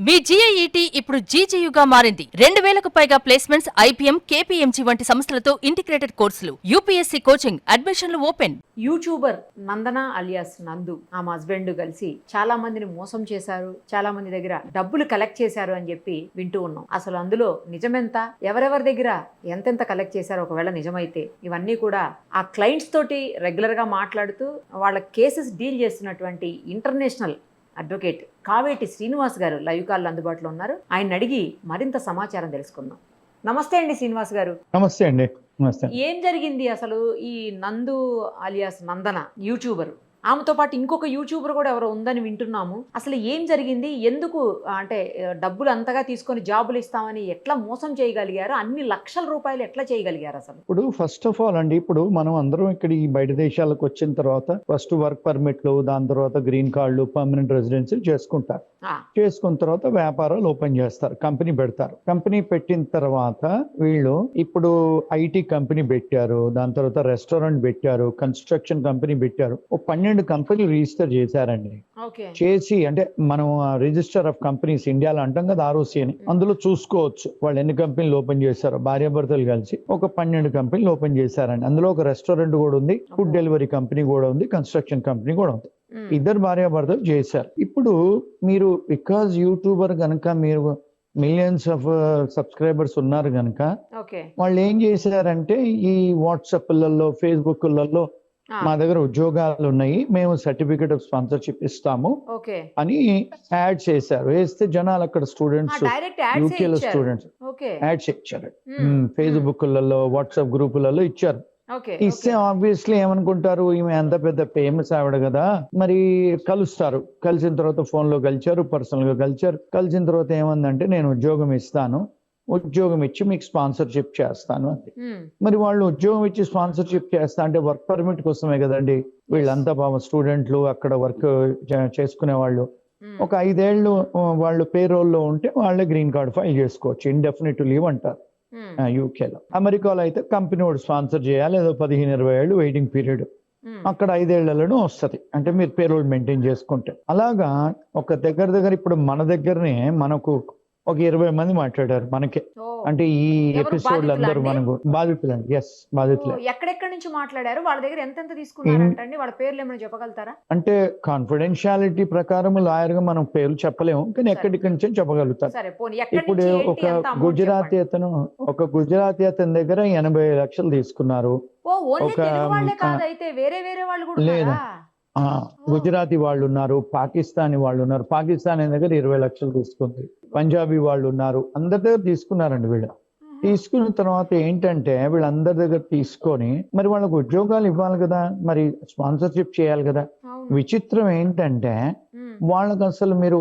మీ జీఐఈటీ ఇప్పుడు జీజేయుగా మారింది. 2000కు పైగా ప్లేస్మెంట్స్, ఐపీఎం, కేపీఎంజీ వంటి సంస్థలతో ఇంటిగ్రేటెడ్ కోర్సులు. యూపీఎస్సీ కోచింగ్, అడ్మిషన్లు ఓపెన్. యూట్యూబర్ నందన అలియాస్ నందు ఆమె హస్బెండ్ కలిసి చాలా మందిని మోసం చేశారు, చాలా మంది దగ్గర డబ్బులు కలెక్ట్ చేశారు అని చెప్పి వింటూ ఉన్నాం. అసలు అందులో నిజమెంత, ఎవరెవరి దగ్గర ఎంతెంత కలెక్ట్ చేశారో ఒకవేళ నిజమైతే ఇవన్నీ కూడా ఆ క్లయింట్స్ తోటి రెగ్యులర్ గా మాట్లాడుతూ వాళ్ళ కేసెస్ డీల్ చేస్తున్నటువంటి ఇంటర్నేషనల్ అడ్వకేట్ కావేటి శ్రీనివాస్ గారు లైవ్ కాల్ అందుబాటులో ఉన్నారు. ఆయన అడిగి మరింత సమాచారం తెలుసుకుందాం. నమస్తే అండి శ్రీనివాస్ గారు. నమస్తే అండి. నమస్తే. ఏం జరిగింది అసలు? ఈ నందు అలియాస్ నందన యూట్యూబర్, ఆమెతో పాటు ఇంకొక యూట్యూబర్ కూడా ఎవరో ఉందని వింటున్నాము. అసలు ఏం జరిగింది? ఎందుకు అంటే డబ్బులు అంతగా తీసుకొని జాబులు ఇస్తామని ఎట్లా మోసం చేయగలిగారు? అన్ని లక్షల రూపాయలు ఎట్లా చేయగలిగారు అసలు? ఇప్పుడు ఫస్ట్ ఆఫ్ ఆల్ అండి, ఇప్పుడు మనం అందరం ఇక్కడ ఈ బయట దేశాలకు వచ్చిన తర్వాత ఫస్ట్ వర్క్ పర్మిట్లు, దాని తర్వాత గ్రీన్ కార్డులు, పర్మనెంట్ రెసిడెన్సీ చేసుకుంటారు. చేసుకున్న తర్వాత వ్యాపారాలు ఓపెన్ చేస్తారు, కంపెనీ పెడతారు. కంపెనీ పెట్టిన తర్వాత వీళ్ళు ఇప్పుడు ఐటీ కంపెనీ పెట్టారు, దాని తర్వాత రెస్టారెంట్ పెట్టారు, కన్స్ట్రక్షన్ కంపెనీ పెట్టారు. 12 కంపెనీలు రిజిస్టర్ చేశారండి. చేసి అంటే మనం రిజిస్టర్ ఆఫ్ కంపెనీస్ ఇండియాలో అంటాం కదా, ఆర్ఓసి అని, అందులో చూసుకోవచ్చు వాళ్ళు ఎన్ని కంపెనీలు ఓపెన్ చేశారు. భార్యాభర్తలు కలిసి ఒక 12 కంపెనీలు ఓపెన్ చేశారండి. అందులో ఒక రెస్టారెంట్ కూడా ఉంది, ఫుడ్ డెలివరీ కంపెనీ కూడా ఉంది, కన్స్ట్రక్షన్ కంపెనీ కూడా ఉంది. ఇద్దరు భార్యాభర్తలు చేశారు. ఇప్పుడు మీరు బికాజ్ యూట్యూబర్ గనక, మీరు మిలియన్స్ ఆఫ్ సబ్స్క్రైబర్స్ ఉన్నారు గనక, వాళ్ళు ఏం చేశారంటే ఈ వాట్సాప్లలో, ఫేస్బుక్లలో మా దగ్గర ఉద్యోగాలు ఉన్నాయి, మేము సర్టిఫికేట్ ఆఫ్ స్పాన్సర్షిప్ ఇస్తాము అని యాడ్ చేశారు. వేస్తే జనాలు అక్కడ స్టూడెంట్స్, యూకేలో స్టూడెంట్స్ యాడ్స్ ఇచ్చారు. ఫేస్బుక్లలో, వాట్సాప్ గ్రూపులలో ఇచ్చారు. ఇస్తే ఆబ్వియస్లీ ఏమనుకుంటారు, ఈమె ఎంత పెద్ద ఫేమస్ ఆవిడ కదా, మరి కలుస్తారు. కలిసిన తర్వాత ఫోన్ లో కలిచారు, పర్సనల్ గా కలిచారు. కలిసిన తర్వాత ఏమందంటే నేను ఉద్యోగం ఇస్తాను, ఉద్యోగం ఇచ్చి మీకు స్పాన్సర్షిప్ చేస్తాను అంది. మరి వాళ్ళు ఉద్యోగం ఇచ్చి స్పాన్సర్షిప్ చేస్తా అంటే వర్క్ పర్మిట్ కోసమే కదండి. వీళ్ళంతా పాపం స్టూడెంట్లు, అక్కడ వర్క్ చేసుకునే వాళ్ళు. ఒక 5 ఏళ్ళు వాళ్ళు పేరోల్లో ఉంటే వాళ్ళే గ్రీన్ కార్డ్ ఫైల్ చేసుకోవచ్చు, ఇండెఫినిట్ లీవ్ అంటారు యూకేలో. అమెరికాలో అయితే కంపెనీ వాడు స్పాన్సర్ చేయాలి, ఏదో 15-20 ఏళ్ళు వెయిటింగ్ పీరియడ్. అక్కడ 5 ఏళ్లలోనే వస్తుంది, అంటే మీరు పేరోల్ మెయింటైన్ చేసుకుంటే. అలాగా ఒక దగ్గర ఇప్పుడు మన దగ్గరనే మనకు ఒక 20 మంది మాట్లాడారు మనకే. అంటే ఈ ఎపిసోడ్ అందరూ మనకు బాధితులండి. ఎస్, బాధితులు. ఎక్కడెక్కడి నుంచి మాట్లాడారు? వాళ్ళ దగ్గర ఎంతెంత తీసుకున్నారంటే వాళ్ళ పేర్లు ఏమైనా చెప్పగలుగుతారా? అంటే కాన్ఫిడెన్షియాలిటీ ప్రకారం లాయర్ గా మనం పేర్లు చెప్పలేము, కానీ ఎక్కడిక్కడి నుంచి చెప్పగలుగుతారు. ఇప్పుడు ఒక గుజరాతీ అతని దగ్గర 80 లక్షలు తీసుకున్నారు. లేదా గుజరాతీ వాళ్ళు ఉన్నారు, పాకిస్తానీ వాళ్ళు ఉన్నారు. పాకిస్తానీ దగ్గర 20 లక్షలు తీసుకుంది. పంజాబీ వాళ్ళు ఉన్నారు, అందరి దగ్గర తీసుకున్నారండి. వీళ్ళు తీసుకున్న తర్వాత ఏంటంటే వీళ్ళందరి దగ్గర తీసుకొని మరి వాళ్ళకు ఉద్యోగాలు ఇవ్వాలి కదా, మరి స్పాన్సర్షిప్ చేయాలి కదా. విచిత్రం ఏంటంటే వాళ్ళకి అసలు మీరు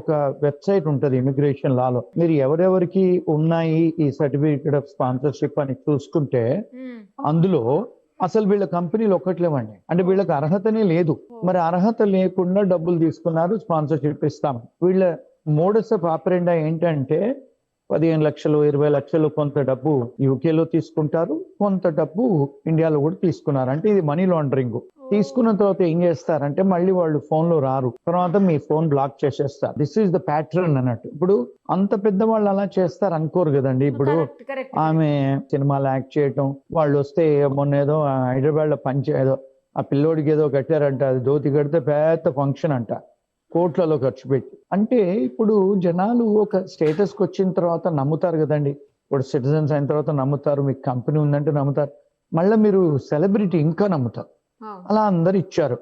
ఒక వెబ్సైట్ ఉంటుంది ఇమిగ్రేషన్ లాలో, మీరు ఎవరెవరికి ఉన్నాయి ఈ సర్టిఫికేట్ ఆఫ్ స్పాన్సర్షిప్ అని చూసుకుంటే అందులో అసలు వీళ్ళ కంపెనీలు ఒక్కట్లేవండి. అంటే వీళ్ళకి అర్హతనే లేదు. మరి అర్హత లేకుండా డబ్బులు తీసుకున్నారు, స్పాన్సర్షిప్ ఇస్తాం. వీళ్ళ మోడస్ ఆఫ్ ఆపరెండా ఏంటంటే 15 లక్షలు, 20 లక్షలు కొంత డబ్బు యూకేలో తీసుకుంటారు, కొంత డబ్బు ఇండియాలో కూడా తీసుకున్నారు. అంటే ఇది మనీ లాండరింగ్. తీసుకున్న తర్వాత ఏం చేస్తారంటే మళ్ళీ వాళ్ళు ఫోన్ లో రారు, తర్వాత మీ ఫోన్ బ్లాక్ చేసేస్తారు. దిస్ ఈస్ ద ప్యాటర్న్ అన్నట్టు. ఇప్పుడు అంత పెద్ద వాళ్ళు అలా చేస్తారు అనుకోరు కదండి. ఇప్పుడు ఆమె సినిమాలో యాక్ట్ చేయటం, వాళ్ళు వస్తే మొన్న ఏదో హైదరాబాద్ లో ఏదో ఆ పిల్లోడికి ఏదో కట్టారంట, అది ధోతి కడితే పెద్ద ఫంక్షన్ అంట, కోట్లలో ఖర్చు పెట్టి. అంటే ఇప్పుడు జనాలు ఒక స్టేటస్కి వచ్చిన తర్వాత నమ్ముతారు కదండి. ఇప్పుడు సిటిజన్స్ అయిన తర్వాత నమ్ముతారు, మీకు కంపెనీ ఉందంటే నమ్ముతారు, మళ్ళీ మీరు సెలబ్రిటీ ఇంకా నమ్ముతారు. అలా అందరు ఇచ్చారు.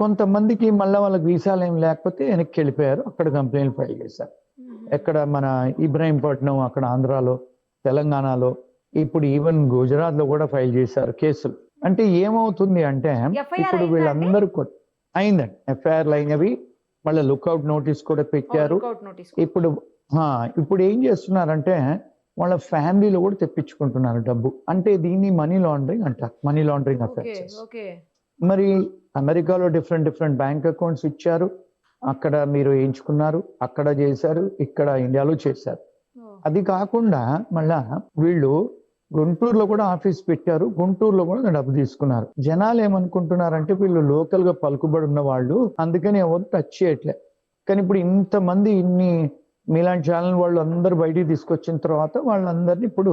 కొంతమందికి మళ్ళీ వాళ్ళకి వీసాలు ఏం లేకపోతే వెనక్కి వెళ్ళిపోయారు, అక్కడ కంప్లైంట్ ఫైల్ చేశారు. ఎక్కడ మన ఇబ్రాహీంపట్నం, అక్కడ ఆంధ్రాలో, తెలంగాణలో, ఇప్పుడు ఈవెన్ గుజరాత్ లో కూడా ఫైల్ చేశారు కేసులు. అంటే ఏమవుతుంది అంటే ఇప్పుడు వీళ్ళందరూ అయిందండి, ఎఫ్ఐఆర్లు అయినవి, మళ్ళీ లుక్అవుట్ నోటీస్ కూడా పెట్టారు. ఇప్పుడు ఏం చేస్తున్నారంటే వాళ్ళ ఫ్యామిలీలో కూడా తెప్పించుకుంటున్నారు డబ్బు. అంటే దీన్ని మనీ లాండరింగ్ అంటారు, మనీ లాండరింగ్ అఫెన్సెస్. మరి అమెరికాలో డిఫరెంట్ బ్యాంక్ అకౌంట్స్ ఇచ్చారు, అక్కడ మీరు వేయించుకున్నారు, అక్కడ చేశారు, ఇక్కడ ఇండియాలో చేశారు. అది కాకుండా మళ్ళా వీళ్ళు గుంటూరులో కూడా ఆఫీస్ పెట్టారు, గుంటూరులో కూడా డబ్బు తీసుకున్నారు. జనాలు ఏమనుకుంటున్నారంటే వీళ్ళు లోకల్ గా పలుకుబడి ఉన్న వాళ్ళు, అందుకని ఎవరు టచ్ చేయట్లే. కానీ ఇప్పుడు ఇంతమంది ఇన్ని మీలాంటి ఛానల్ వాళ్ళు అందరూ బయటికి తీసుకొచ్చిన తర్వాత వాళ్ళందరినీ ఇప్పుడు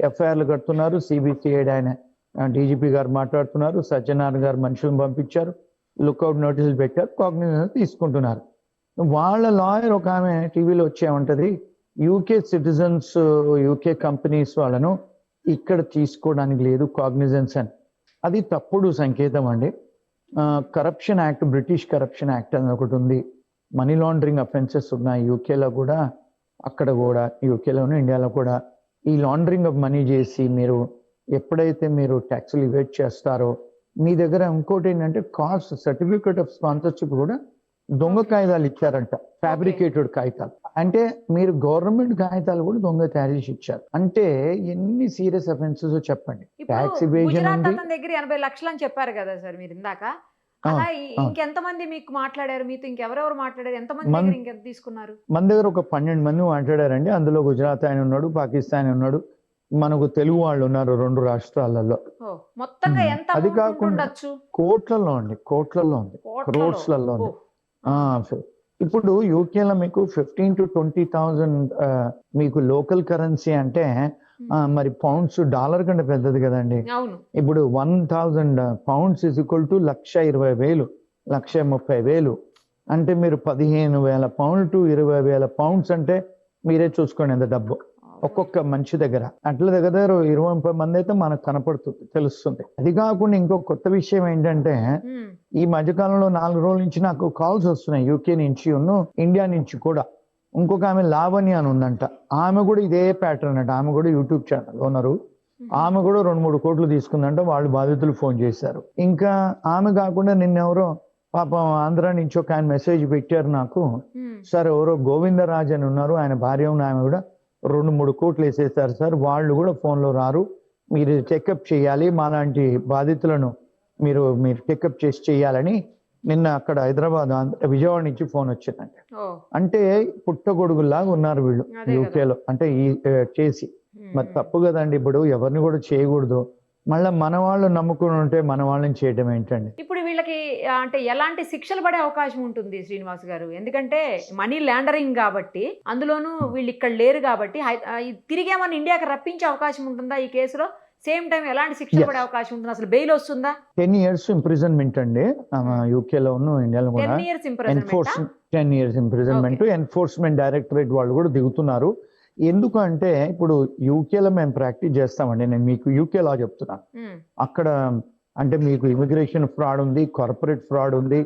ఎఫ్ఐఆర్లు కడుతున్నారు. సిబిసిఐడి ఆయన డీజీపీ గారు మాట్లాడుతున్నారు, సత్యనారాయణ గారు మనుషులను పంపించారు, లుక్అవుట్ నోటీసులు పెట్టారు, కాగ్నిజెన్స్ తీసుకుంటున్నారు. వాళ్ళ లాయర్ ఒక ఆమె టీవీలో వచ్చేమంటది, యూకే సిటిజన్స్ యూకే కంపెనీస్ వాళ్ళను ఇక్కడ తీసుకోవడానికి లేదు కాగ్నిజెన్స్ అని. అది తప్పుడు సంకేతం అండి. Corruption act, British corruption act అని ఒకటి ఉంది. మనీ లాండరింగ్ అఫెన్సెస్ ఉన్నాయి యూకేలో కూడా, అక్కడ కూడా, యూకేలోను ఇండియాలో కూడా. ఈ లాండరింగ్ ఆఫ్ మనీ చేసి మీరు ఎప్పుడైతే మీరు ట్యాక్సులు ఇవేట్ చేస్తారో మీ దగ్గర ఇంకోటి ఏంటంటే కాస్ట్ సర్టిఫికేట్ ఆఫ్ స్పాన్సర్షిప్ కూడా దొంగ కాగితాలు ఇచ్చారంట, ఫ్యాబ్రికేటెడ్ కాగితాలు. అంటే మీరు గవర్నమెంట్ కాగితాలు కూడా దొంగ తయారు చేసి ఇచ్చారు. అంటే ఎన్ని సీరియస్ అఫెన్సెస్ చెప్పండి. ట్యాక్స్ ఎవేజన్ ఉంది. దగ్గర 80 లక్షలు అని చెప్పారు కదా సార్ మీరు ఇందాక. అలా ఇంకెంతమంది మీకు మాట్లాడారు, మీతో ఇంకెవరెవరు మాట్లాడారు, ఎంతమంది దగ్గర ఇంకెంత తీసుకున్నారు? మన దగ్గర ఒక 12 మంది మాట్లాడారండి. అందులో గుజరాత్ ఆయన ఉన్నాడు, పాకిస్తాన్ ఉన్నాడు, మనకు తెలుగు వాళ్ళు ఉన్నారు 2 రాష్ట్రాలలో. మొత్తంగా ఎంత అది కాకుండా కోట్లలో అండి, కోట్లలో ఉంది, క్రోర్స్లలో ఉంది. ఇప్పుడు యూకేలో మీకు 15,000 to 20,000 మీకు లోకల్ కరెన్సీ అంటే మరి పౌండ్స్ డాలర్ కంటే పెద్దది కదండి. ఇప్పుడు 1,000 pounds is equal to 1,20,000, 1,30,000. అంటే మీరు 15,000 pounds to 20,000 pounds అంటే మీరే చూసుకోండి ఎంత డబ్బు ఒక్కొక్క మనిషి దగ్గర. అట్ల దగ్గర 20-30 మంది అయితే మనకు కనపడుతుంది, తెలుస్తుంది. అది కాకుండా ఇంకో కొత్త విషయం ఏంటంటే ఈ మధ్యకాలంలో 4 రోజుల నుంచి నాకు కాల్స్ వస్తున్నాయి యూకే నుంచి, ఇండియా నుంచి కూడా. ఇంకొక ఆమె లావణ్య అని ఉందంట, ఆమె కూడా ఇదే ప్యాటర్న్ అంట. ఆమె కూడా యూట్యూబ్ ఛానల్ ఓనరు. ఆమె కూడా 2-3 కోట్లు తీసుకుందంట. వాళ్ళు బాధితులు ఫోన్ చేశారు. ఇంకా ఆమె కాకుండా నిన్నెవరో పాపం ఆంధ్ర నుంచి ఒక ఆయన మెసేజ్ పెట్టారు నాకు, సార్ ఎవరో గోవిందరాజ్ అని ఉన్నారు, ఆయన భార్య ఉన్న ఆమె కూడా 2-3 కోట్లు వేసేస్తారు సార్, వాళ్ళు కూడా ఫోన్లో రారు, మీరు చెకప్ చేయాలి, మాలాంటి బాధితులను మీరు చెకప్ చేసి చేయాలని నిన్న అక్కడ హైదరాబాద్ విజయవాడ నుంచి ఫోన్ వచ్చిందండి. అంటే పుట్టగొడుగులాగా ఉన్నారు వీళ్ళు యూకేలో. అంటే ఈ చేసి మరి తప్పు కదండి. ఇప్పుడు ఎవరిని కూడా చేయకూడదు. మళ్ళీ మన వాళ్ళు నమ్ముకుని ఉంటే మన వాళ్ళని చేయడం ఏంటండి. ఇప్పుడు వీళ్ళకి అంటే ఎలాంటి శిక్షలు పడే అవకాశం ఉంటుంది శ్రీనివాస్ గారు? ఎందుకంటే మనీ లాండరింగ్ కాబట్టి, అందులోనూ వీళ్ళు ఇక్కడ లేరు కాబట్టి తిరిగి ఏమన్నా ఇండియాకి రప్పించే అవకాశం ఉంటుందా ఈ కేసులో? సేమ్ టైం ఎలాంటి శిక్ష పడే అవకాశం ఉంటుంది? అసలు బెయిల్ వస్తుందా? 10 years ఇంప్రిజన్మెంట్ అండి యూకేలో ఇండియాలో కూడా. 10 years ఇంప్రిజన్మెంట్. ఎన్ఫోర్స్మెంట్ డైరెక్టరేట్ వాళ్ళు కూడా దిగుతున్నారు. ఎందుకు అంటే ఇప్పుడు యూకేలో మేము ప్రాక్టీస్ చేస్తామండి. నేను మీకు యూకే లా చెప్తున్నాను. అక్కడ అంటే మీకు ఇమిగ్రేషన్ ఫ్రాడ్ ఉంది, కార్పొరేట్ ఫ్రాడ్ ఉంది,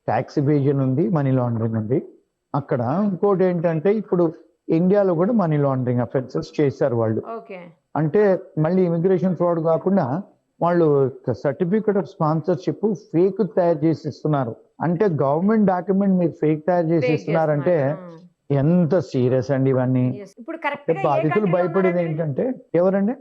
ట్యాక్స్ ఎవేజన్ ఉంది, మనీ లాండరింగ్ ఉంది. అక్కడ ఇంకోటి ఏంటంటే ఇప్పుడు ఇండియాలో కూడా మనీ లాండరింగ్ అఫెన్సెస్ చేశారు వాళ్ళు. అంటే మళ్ళీ ఇమిగ్రేషన్ ఫ్రాడ్ కాకుండా వాళ్ళు సర్టిఫికేట్ ఆఫ్ స్పాన్సర్షిప్ ఫేక్ తయారు చేసి ఇస్తున్నారు. అంటే గవర్నమెంట్ డాక్యుమెంట్ మీరు ఫేక్ తయారు చేసి ఇస్తున్నారంటే ఎంత సీరియస్ అండి ఇవన్నీ. బాధితులు భయపడేది ఏంటంటే ఎవరండి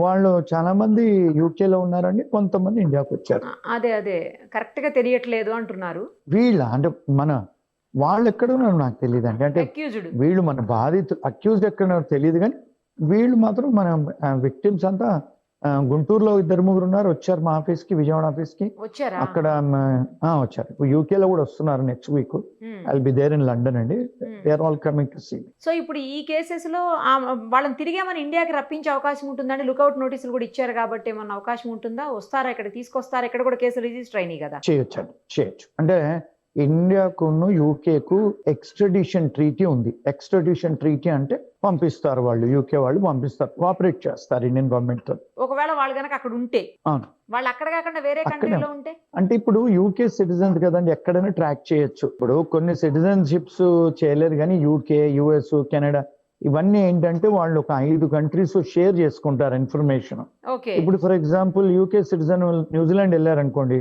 వాళ్ళు చాలా మంది యూకేలో ఉన్నారండి, కొంతమంది ఇండియాకి వచ్చారు. అదే కరెక్ట్ గా తెలియట్లేదు అంటున్నారు వీళ్ళ. అంటే వాళ్ళు ఎక్కడ ఉన్నారు నాకు తెలియదు అండి. అంటే వీళ్ళు మన బాధితులు, అక్యూజ్డ్ ఎక్కడ ఉన్నారో తెలియదు, కానీ వీళ్ళు మాత్రం మన విక్టిమ్స్ అంతా గుంటూరులో 2-3 ఉన్నారు, వచ్చారు మా ఆఫీస్ కి, విజయవాడ ఆఫీస్ కి. అక్కడ వచ్చారు. ఇప్పుడు యూకేలో కూడా వస్తున్నారు next week. I be there in London అండి. They are all coming to see. So ఇప్పుడు ఈ కేసెస్ లో వాళ్ళని తిరిగి మన ఇండియాకి రప్పించే అవకాశం ఉంటుందండి? లుక్అవుట్ నోటీసులు కూడా ఇచ్చారు కాబట్టి ఏమన్నా అవకాశం ఉంటుందా? వస్తారా, ఇక్కడ తీసుకొస్తారా? ఇక్కడ కూడా కేసులు రిజిస్టర్ అయినాయి కదా. చేయొచ్చు. అంటే ఇండియాకును యూకేకు ఎక్స్ట్రడిషన్ ట్రీటీ ఉంది. ఎక్స్ట్రడిషన్ ట్రీటీ అంటే పంపిస్తారు వాళ్ళు, యూకే వాళ్ళు పంపిస్తారు, కోఆపరేట్ చేస్తారు ఇండియన్ గవర్నమెంట్ తో. ఒకవేళ వాళ్ళు కనుక అక్కడ ఉంటే, వాళ్ళు అక్కడ కాకుండా వేరే కంట్రీలో ఉంటే, అంటే ఇప్పుడు యూకే సిటిజన్స్ కదండి, ఎక్కడైనా ట్రాక్ చేయొచ్చు. ఇప్పుడు కొన్ని సిటిజన్షిప్స్ చేయలేరు, కానీ యూకే, యుఎస్, కెనడా ఇవన్నీ ఏంటంటే వాళ్ళు ఒక 5 countries షేర్ చేసుకుంటారు ఇన్ఫర్మేషన్. ఇప్పుడు for example UK citizen New Zealand వెళ్ళారనుకోండి,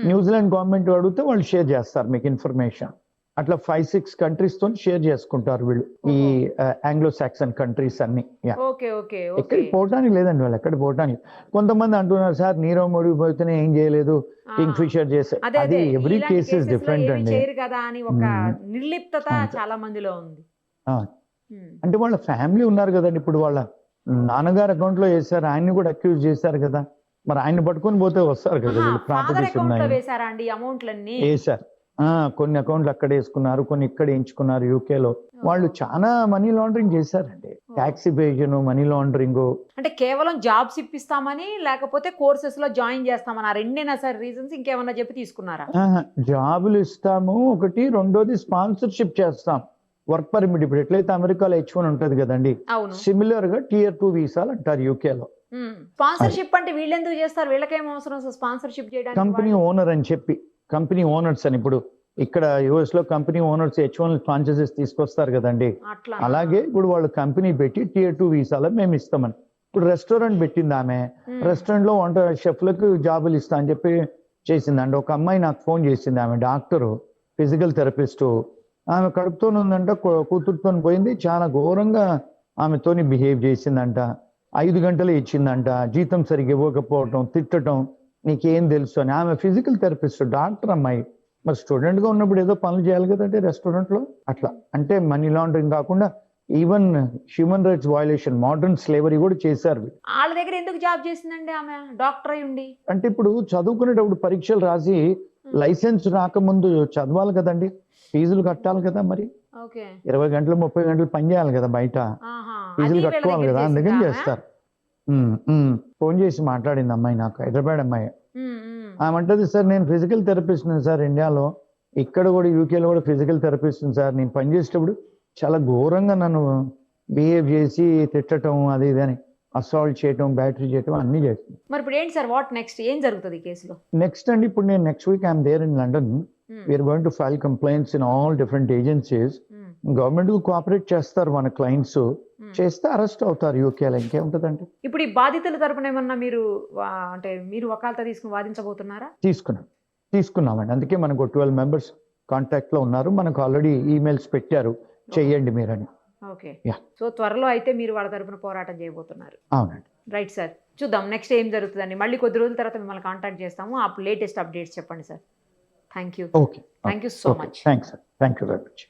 న్యూజిలాండ్ గవర్నమెంట్ అడిగితే వాళ్ళు షేర్ చేస్తారు మీకు ఇన్ఫర్మేషన్. అట్లా 5-6 countries తో షేర్ చేసుకుంటారు వీళ్ళు, ఈ ఆంగ్లో సాక్సన్ కంట్రీస్ అన్ని. ఎక్కడికి పోవటానికి లేదండి వాళ్ళు, ఎక్కడ పోవటానికి. కొంతమంది అంటున్నారు సార్ నీరవ్ మోడీ పోతేనే ఏం చేయలేదు, కింగ్ ఫిషర్ చేసే. అది ఎవ్రీ కేస్ ఇస్ డిఫరెంట్ అండి. నిర్లిప్తత చాలా మందిలో ఉంది. అంటే వాళ్ళ ఫ్యామిలీ ఉన్నారు కదండి. ఇప్పుడు వాళ్ళ నాన్నగారు అకౌంట్ లో వేసారు, ఆయన్ని కూడా అక్యూజ్ చేశారు కదా, మరి ఆయన్ని పట్టుకొని పోతే వస్తారు కదా. వీళ్ళు ప్రాపర్టీస్ ఉన్నాయి, వేసారు. కొన్ని అకౌంట్లు అక్కడ వేసుకున్నారు, కొన్ని ఇక్కడ ఎంచుకున్నారు యూకేలో. వాళ్ళు చాలా మనీ లాండరింగ్ చేశారండి. Tax evasion, money laundering. అంటే కేవలం జాబ్స్ ఇప్పిస్తామని లేకపోతే కోర్సెస్ లో జాయిన్ చేస్తామని, ఆ రెండేనా సార్ రీజన్స్? ఇంకేమన్నా చెప్పి తీసుకున్నారా? జాబులు ఇస్తాము ఒకటి, రెండోది స్పాన్సర్షిప్ చేస్తాం. వర్క్ పర్మిట్ ఇప్పుడు ఎట్లయితే అమెరికాలో H1 ఉంటది కదండి, అవును. సిమిలర్ గా Tier 2 వీసాలు అంటారు యూకేలో. స్పాన్సర్షిప్ అంటే వీళ్ళు ఎందుకు చేస్తారు? వీళ్ళకేం అవసరం స్పాన్సర్షిప్ చేయడానికి? కంపెనీ ఓనర్ అని చెప్పి, కంపెనీ ఓనర్స్ అని ఇప్పుడు ఇక్కడ యుఎస్ లో కంపెనీ ఓనర్స్ H1 స్పాన్సర్షిప్ తీసుకొస్తారు కదండి, అట్లా. అలాగే ఇప్పుడు వాళ్ళు కంపెనీ పెట్టి Tier 2 వీసాలో మేము ఇస్తామని. ఇప్పుడు రెస్టారెంట్ పెట్టింది ఆమె, రెస్టారెంట్ లో వంట షెఫ్లకు జాబులు ఇస్తా అని చెప్పి చేసిందండి. ఒక అమ్మాయి నాకు ఫోన్ చేసింది, ఆమె డాక్టరు, ఫిజికల్ థెరపిస్ట్. ఆమె కడుపుతోనే ఉందంట, కూతురుతో పోయింది, చాలా ఘోరంగా ఆమెతోని బిహేవ్ చేసిందంట. 5 గంటలు ఇచ్చిందంట, జీతం సరిగ్గా ఇవ్వకపోవటం, తిట్టడం, నీకేం తెలుసు అని. ఆమె ఫిజికల్ థెరపిస్ట్, డాక్టర్ అమ్మాయి. మరి స్టూడెంట్ గా ఉన్నప్పుడు ఏదో పనులు చేయాలి కదంటే రెస్టారెంట్ లో. అట్లా అంటే మనీ లాండరింగ్ కాకుండా even human rights violation, modern slavery కూడా చేశారు. వాళ్ళ దగ్గర ఎందుకు జాబ్ చేసిందండి ఆమె, డాక్టర్ అయి ఉండి? అంటే ఇప్పుడు చదువుకునేటప్పుడు పరీక్షలు రాసి లైసెన్స్ రాకముందు చదవాలి కదండి, ఫీజులు కట్టాలి కదా. మరి 20 గంటలు 30 గంటలు పని చేయాలి కదా బయట, ఫీజులు కట్టుకోవాలి కదా, అందుకని చేస్తారు. ఫోన్ చేసి మాట్లాడింది అమ్మాయి నాకు, హైదరాబాద్ అమ్మాయి. ఆమె అంటది, సార్ నేను ఫిజికల్ థెరపిస్ట్ సార్ ఇండియాలో, ఇక్కడ కూడా యూకేలో కూడా ఫిజికల్ థెరపిస్ట్ సార్. నేను పనిచేసేటప్పుడు చాలా ఘోరంగా నన్ను బిహేవ్ చేసి తిట్టడం, అది ఇది అని, అసాల్ట్ చేయటం, బ్యాటరీ చేయటం అన్ని చేస్తుంది. మరి ఇప్పుడు ఏంటి సార్, వాట్ నెక్స్ట్? ఏం జరుగుతుంది ఈ కేసులో? నెక్స్ట్ అండి, ఇప్పుడు నేను next week I'm there in London. We're going to file complaints in all different agencies. Government కు కోఆపరేట్ చేస్తారు మన క్లయింట్స్, చేస్తే అరెస్ట్ అవుతారు యూకేలో. ఇంకేముంటదండి. ఇప్పుడు ఈ బాధితుల తరపున ఏమన్నా మీరు అంటే మీరు వకాల్తా తీసుకుని వాదించబోతున్నారా? తీసుకున్నామండి. అందుకే మనకు 12 మెంబర్స్ కాంటాక్ట్ లో ఉన్నారు. మనకు ఆల్రెడీ ఈమెయిల్స్ పెట్టారు, చెయ్యండి మీరని. ఓకే. సో త్వరలో అయితే మీరు వాళ్ళ తరపున పోరాటం చేయబోతున్నారు. అవునండి. రైట్ సార్, చూద్దాం నెక్స్ట్ ఏం జరుగుతుందండి. మళ్ళీ కొద్ది రోజుల తర్వాత మిమ్మల్ని కాంటాక్ట్ చేస్తాము. ఆ లేటెస్ట్ అప్డేట్స్ చెప్పండి sir. Thank you. Okay. Thank you so much. Thanks sir. Thank you very much.